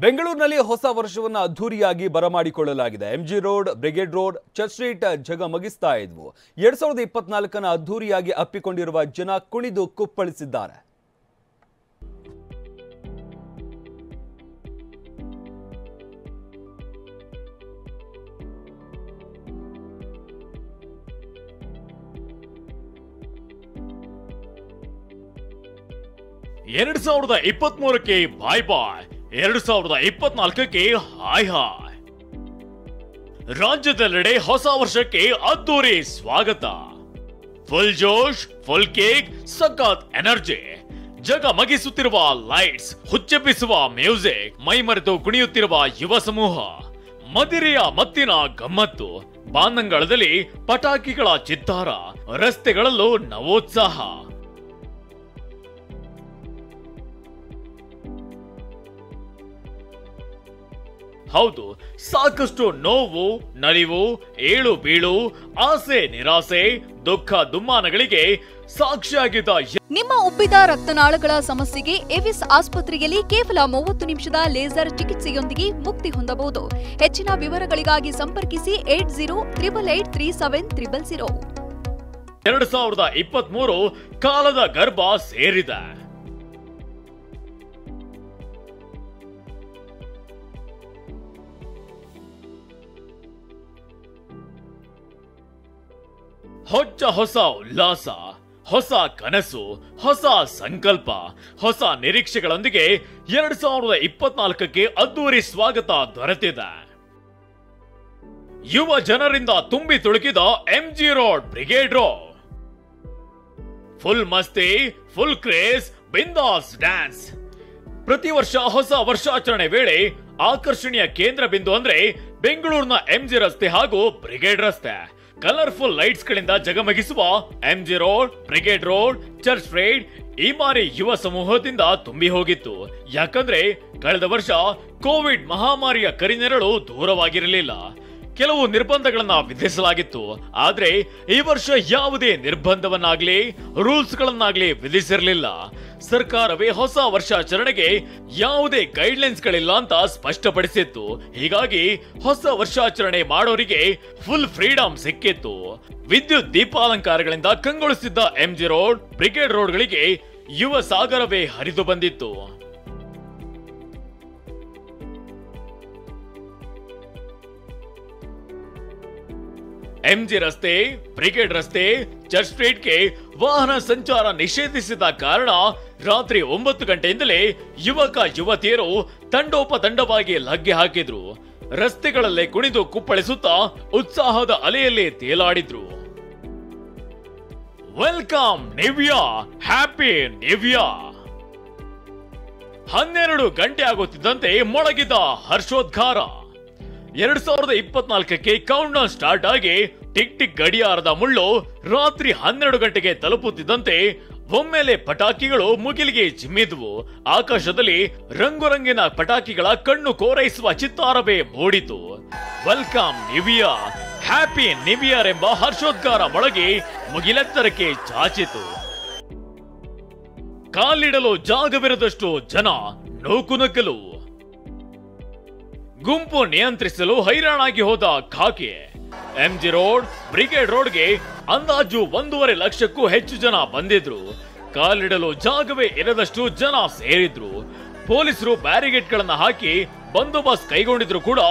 ಬೆಂಗಳೂರಿನಲ್ಲಿ ಹೊಸ ವರ್ಷವನ್ನು ಅದ್ಧೂರಿಯಾಗಿ ಬರಮಾಡಿಕೊಳ್ಳಲಾಗಿದೆ. MG road, Brigade road, Church Street ಜಗಮಗಿಸ್ತಾ ಇದ್ವು. 2024ನ ಅದ್ಧೂರಿಯಾಗಿ ಅಪ್ಪಿಕೊಂಡಿರುವ ಜನ ಕುಣಿದು ಕುಪ್ಪಳಿಸಿದ್ದಾರೆ. ಎರಡು 2023ಕ್ಕೆ ಬಾಯ್ ಬಾಯ್, 2024ಕ್ಕೆ ಹಾಯ್ ಹಾಯ್. ರಾಜ್ಯದೆಲ್ಲೆಡೆ ಹೊಸ ವರ್ಷಕ್ಕೆ ಅದ್ದೂರಿ ಸ್ವಾಗತ. ಫುಲ್ ಜೋಶ್, ಫುಲ್ ಕೇಕ್, ಸಖತ್ ಎನರ್ಜಿ, ಜಗಮಗಿಸುತ್ತಿರುವ ಲೈಟ್ಸ್, ಹುಚ್ಚೆಬ್ಬಿಸುವ ಮ್ಯೂಸಿಕ್, ಮೈಮರೆತು ಕುಣಿಯುತ್ತಿರುವ ಯುವ ಸಮೂಹ, ಮದಿರೆಯ ಮತ್ತಿನ ಗಮ್ಮತ್ತು, ಬಾನಂಗಳದಲ್ಲಿ ಪಟಾಕಿಗಳ ಚಿತ್ತಾರ, ರಸ್ತೆಗಳಲ್ಲೂ ನವೋತ್ಸಾಹ. ಹೌದು, ಸಾಕಷ್ಟು ನೋವು, ನಲಿವು, ಏಳು ಬೀಳು, ಆಸೆ ನಿರಾಸೆ, ದುಃಖ ದುಮ್ಮಾನಗಳಿಗೆ ಸಾಕ್ಷಿಯಾಗಿದ್ದ ನಿಮ್ಮ ಉಬ್ಬಿದ ರಕ್ತನಾಳಗಳ ಸಮಸ್ಯೆಗೆ ಎವಿಸ್ ಆಸ್ಪತ್ರೆಯಲ್ಲಿ ಕೇವಲ 30 ನಿಮಿಷದ ಲೇಸರ್ ಚಿಕಿತ್ಸೆಯೊಂದಿಗೆ ಮುಕ್ತಿ ಹೊಂದಬಹುದು. ಹೆಚ್ಚಿನ ವಿವರಗಳಿಗಾಗಿ ಸಂಪರ್ಕಿಸಿ 8088837000. 2023 ಕಾಲದ ಗರ್ಭ ಸೇರಿದೆ. ಹೊಸ ಉಲ್ಲಾಸ, ಹೊಸ ಕನಸು, ಹೊಸ ಸಂಕಲ್ಪ, ಹೊಸ ನಿರೀಕ್ಷೆಗಳೊಂದಿಗೆ 2024ಕ್ಕೆ ಅದ್ದೂರಿ ಸ್ವಾಗತ ದೊರೆತಿದೆ. ಯುವ ಜನರಿಂದ ತುಂಬಿ ತುಳುಕಿದ MG road, Brigade road. Full ಮಸ್ತಿ, ಫುಲ್ ಕ್ರೇಜ್, ಬಿಂದಾಸ್ ಡ್ಯಾನ್ಸ್. ಪ್ರತಿ ವರ್ಷ ಹೊಸ ವರ್ಷಾಚರಣೆ ವೇಳೆ ಆಕರ್ಷಣೀಯ ಕೇಂದ್ರ ಬಿಂದು ಅಂದ್ರೆ ಬೆಂಗಳೂರಿನ ಎಂಜಿ ರಸ್ತೆ ಹಾಗೂ ಬ್ರಿಗೇಡ್ ರಸ್ತೆ. ಕಲರ್ಫುಲ್ ಲೈಟ್ಸ್ ಗಳಿಂದ ಜಗಮಗಿಸುವ MG road, Brigade road, Church Street ಈ ಬಾರಿ ಯುವ ಸಮೂಹದಿಂದ ತುಂಬಿ ಹೋಗಿತ್ತು. ಯಾಕಂದ್ರೆ ಕಳೆದ ವರ್ಷ ಕೋವಿಡ್ ಮಹಾಮಾರಿಯ ಕರಿನೆರಳು ದೂರವಾಗಿರಲಿಲ್ಲ. ಕೆಲವು ನಿರ್ಬಂಧಗಳನ್ನ ವಿಧಿಸಲಾಗಿತ್ತು. ಆದ್ರೆ ಈ ವರ್ಷ ಯಾವುದೇ ನಿರ್ಬಂಧವನ್ನಾಗ್ಲಿ ರೂಲ್ಸ್ ಗಳನ್ನಾಗ್ಲಿ ವಿಧಿಸಿರಲಿಲ್ಲ. ಸರ್ಕಾರವೇ ಹೊಸ ವರ್ಷಾಚರಣೆಗೆ ಯಾವುದೇ ಗೈಡ್ಲೈನ್ಸ್ ಗಳಿಲ್ಲ ಅಂತ ಸ್ಪಷ್ಟಪಡಿಸಿತ್ತು. ಹೀಗಾಗಿ ಹೊಸ ವರ್ಷಾಚರಣೆ ಮಾಡೋರಿಗೆ ಫುಲ್ ಫ್ರೀಡಮ್ ಸಿಕ್ಕಿತ್ತು. ವಿದ್ಯುತ್ ದೀಪಾಲಂಕಾರಗಳಿಂದ ಕಂಗೊಳಿಸಿದ್ದ ಎಂಜಿ ರೋಡ್, ಬ್ರಿಗೇಡ್ ರೋಡ್ಗಳಿಗೆ ಯುವ ಸಾಗರವೇ ಹರಿದು ಬಂದಿತ್ತು. ಎಂಜಿ ರಸ್ತೆ, ಬ್ರಿಗೇಡ್ ರಸ್ತೆ, ಚರ್ಚ್ ಸ್ಟ್ರೀಟ್ಗೆ ವಾಹನ ಸಂಚಾರ ನಿಷೇಧಿಸಿದ ಕಾರಣ ರಾತ್ರಿ 9 ಗಂಟೆಯಿಂದಲೇ ಯುವಕ ಯುವತಿಯರು ತಂಡೋಪತಂಡವಾಗಿ ಲಗ್ಗೆ ಹಾಕಿದ್ರು. ರಸ್ತೆಗಳಲ್ಲೇ ಕುಣಿದು ಕುಪ್ಪಳಿಸುತ್ತಾ ಉತ್ಸಾಹದ ಅಲೆಯಲ್ಲಿ ತೇಲಾಡಿದ್ರು. Welcome new year, happy new year. 12 ಗಂಟೆ ಆಗುತ್ತಿದ್ದಂತೆ ಮೊಳಗಿದ ಹರ್ಷೋದ್ಗಾರ. 2024ಕ್ಕೆ ಕೌಂಟ್ ಡೌನ್ ಸ್ಟಾರ್ಟ್ ಆಗಿ ಟಿಕ್ ಟಿಕ್ ಗಡಿಯಾರದ ಮುಳ್ಳು ರಾತ್ರಿ 12 ಗಂಟೆಗೆ ತಲುಪುತ್ತಿದ್ದಂತೆ ಒಮ್ಮೆಲೆ ಪಟಾಕಿಗಳು ಮುಗಿಲಿಗೆ ಚಿಮ್ಮಿದ್ವು. ಆಕಾಶದಲ್ಲಿ ರಂಗುರಂಗಿನ ಪಟಾಕಿಗಳ ಕಣ್ಣು ಕೋರೈಸುವ ಚಿತ್ತಾರವೇ ಮೂಡಿತು. Welcome new year, happy new year ಎಂಬ ಹರ್ಷೋದ್ಗಾರ ಮೊಳಗಿ ಮುಗಿಲೆತ್ತರಕ್ಕೆ ಚಾಚಿತು. ಕಾಲಿಡಲು ಜಾಗವಿರದಷ್ಟು ಜನ ನೂಕುನುಗ್ಗಲು. ಗುಂಪು ನಿಯಂತ್ರಿಸಲು ಹೈರಾಣಾಗಿ ಹೋದ ಖಾಕಿ. ಎಂಜಿ ರೋಡ್, ಬ್ರಿಗೇಡ್ ರೋಡ್ಗೆ ಅಂದಾಜು 1.5 ಲಕ್ಷಕ್ಕೂ ಹೆಚ್ಚು ಜನ ಬಂದಿದ್ರು. ಕಾಲಿಡಲು ಜಾಗವೇ ಇರದಷ್ಟು ಜನ ಸೇರಿದ್ರು. ಪೊಲೀಸರು ಬ್ಯಾರಿಗೇಡ್ ಗಳನ್ನ ಹಾಕಿ ಬಂದೋಬಸ್ತ್ ಕೈಗೊಂಡಿದ್ರು ಕೂಡ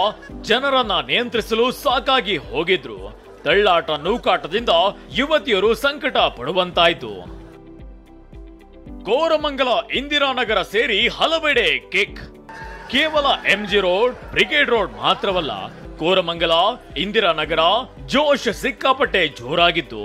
ಜನರನ್ನ ನಿಯಂತ್ರಿಸಲು ಸಾಕಾಗಿ ಹೋಗಿದ್ರು. ತಳ್ಳಾಟ ನೂಕಾಟದಿಂದ ಯುವತಿಯರು ಸಂಕಟ ಪಡುವಂತಾಯ್ತು. ಕೋರಮಂಗಲ, ಇಂದಿರಾನಗರ ಸೇರಿ ಹಲವೆಡೆ ಕಿಕ್. ಕೇವಲ ಎಂಜಿ ರೋಡ್, ಬ್ರಿಗೇಡ್ ರೋಡ್ ಮಾತ್ರವಲ್ಲ, ಕೋರಮಂಗಲ, ಇಂದಿರಾನಗರ ಜೋಶ್ ಸಿಕ್ಕಾಪಟ್ಟೆ ಜೋರಾಗಿತ್ತು.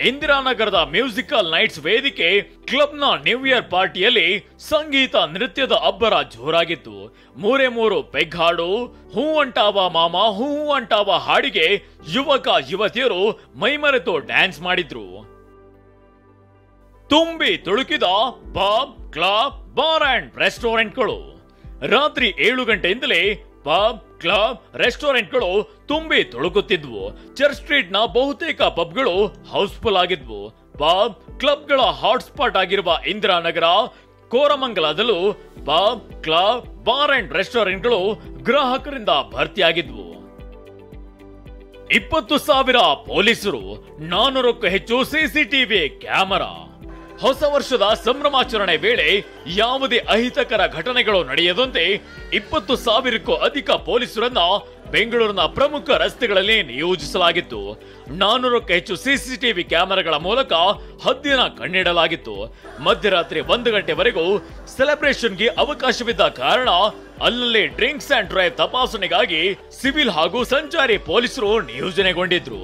ಇಂದಿರಾನಗರದ ಮ್ಯೂಸಿಕಲ್ ನೈಟ್ಸ್ ವೇದಿಕೆ ಕ್ಲಬ್ನ ನ್ಯೂ ಇಯರ್ ಪಾರ್ಟಿಯಲ್ಲಿ ಸಂಗೀತ ನೃತ್ಯದ ಅಬ್ಬರ ಜೋರಾಗಿತ್ತು. 3 ಪೆಗ್ ಹಾಡು, ಹೂ ಅಂಟಾವ ಮಾಮ ಹೂ ಅಂಟಾವ ಹಾಡಿಗೆ ಯುವಕ ಯುವತಿಯರು ಮೈಮರೆತು ಡ್ಯಾನ್ಸ್ ಮಾಡಿದ್ರು. ತುಂಬಿ ತುಳುಕಿದ ಪಬ್, ಕ್ಲಬ್, ಬಾರ್ ಅಂಡ್ ರೆಸ್ಟೋರೆಂಟ್ಗಳು. ರಾತ್ರಿ 7 ಗಂಟೆಯಿಂದಲೇ ಪಬ್, ಕ್ಲಬ್, ರೆಸ್ಟೋರೆಂಟ್ಗಳು ತುಂಬಿ ತುಳುಕುತ್ತಿದ್ವು. ಚರ್ಚ್ ಸ್ಟ್ರೀಟ್ ನ ಬಹುತೇಕ ಪಬ್ಗಳು ಹೌಸ್ಫುಲ್ ಆಗಿದ್ವು. ಪಬ್, ಕ್ಲಬ್ಗಳ ಹಾಟ್ಸ್ಪಾಟ್ ಆಗಿರುವ ಇಂದಿರಾನಗರ ಕೋರಮಂಗಲದಲ್ಲೂ ಪಬ್, ಕ್ಲಬ್, ಬಾರ್ ಅಂಡ್ ರೆಸ್ಟೋರೆಂಟ್ಗಳು ಗ್ರಾಹಕರಿಂದ ಭರ್ತಿಯಾಗಿದ್ವು. 20,000 ಪೊಲೀಸರು, 400ಕ್ಕೂ ಹೆಚ್ಚು ಸಿಸಿಟಿವಿ ಕ್ಯಾಮೆರಾ. ಹೊಸ ವರ್ಷದ ಸಂಭ್ರಮಾಚರಣೆ ವೇಳೆ ಯಾವುದೇ ಅಹಿತಕರ ಘಟನೆಗಳು ನಡೆಯದಂತೆ 20,000ಕ್ಕೂ ಅಧಿಕ ಪೊಲೀಸರನ್ನ ಬೆಂಗಳೂರಿನ ಪ್ರಮುಖ ರಸ್ತೆಗಳಲ್ಲಿ ನಿಯೋಜಿಸಲಾಗಿತ್ತು. 400ಕ್ಕೂ ಹೆಚ್ಚು ಸಿಸಿಟಿವಿ ಕ್ಯಾಮೆರಾಗಳ ಮೂಲಕ ಹದ್ದಿನ ಕಣ್ಣಿಡಲಾಗಿತ್ತು. ಮಧ್ಯರಾತ್ರಿ 1 ಗಂಟೆವರೆಗೂ ಸೆಲೆಬ್ರೇಷನ್ಗೆ ಅವಕಾಶವಿದ್ದ ಕಾರಣ ಅಲ್ಲಲ್ಲಿ ಡ್ರಿಂಕ್ಸ್ ಅಂಡ್ ಡ್ರೈವ್ ತಪಾಸಣೆಗಾಗಿ ಸಿವಿಲ್ ಹಾಗೂ ಸಂಚಾರಿ ಪೊಲೀಸರು ನಿಯೋಜನೆಗೊಂಡಿದ್ರು.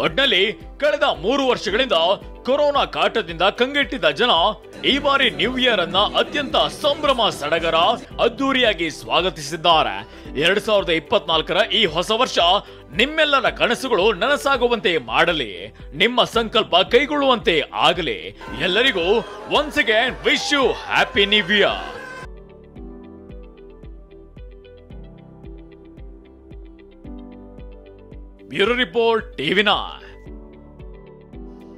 ಒಟ್ನಲ್ಲಿ ಕಳೆದ 3 ವರ್ಷಗಳಿಂದ ಕೊರೋನಾ ಕಾಟದಿಂದ ಕಂಗೆಟ್ಟಿದ್ದ ಜನ ಈ ಬಾರಿ ನ್ಯೂ ಇಯರ್ ಅನ್ನ ಅತ್ಯಂತ ಸಂಭ್ರಮ ಸಡಗರ ಅದ್ದೂರಿಯಾಗಿ ಸ್ವಾಗತಿಸಿದ್ದಾರೆ. 2024ರ ಈ ಹೊಸ ವರ್ಷ ನಿಮ್ಮೆಲ್ಲರ ಕನಸುಗಳು ನನಸಾಗುವಂತೆ ಮಾಡಲಿ, ನಿಮ್ಮ ಸಂಕಲ್ಪ ಕೈಗೊಳ್ಳುವಂತೆ ಆಗಲಿ. ಎಲ್ಲರಿಗೂ once again wish you happy new year. Bureau report, TV9.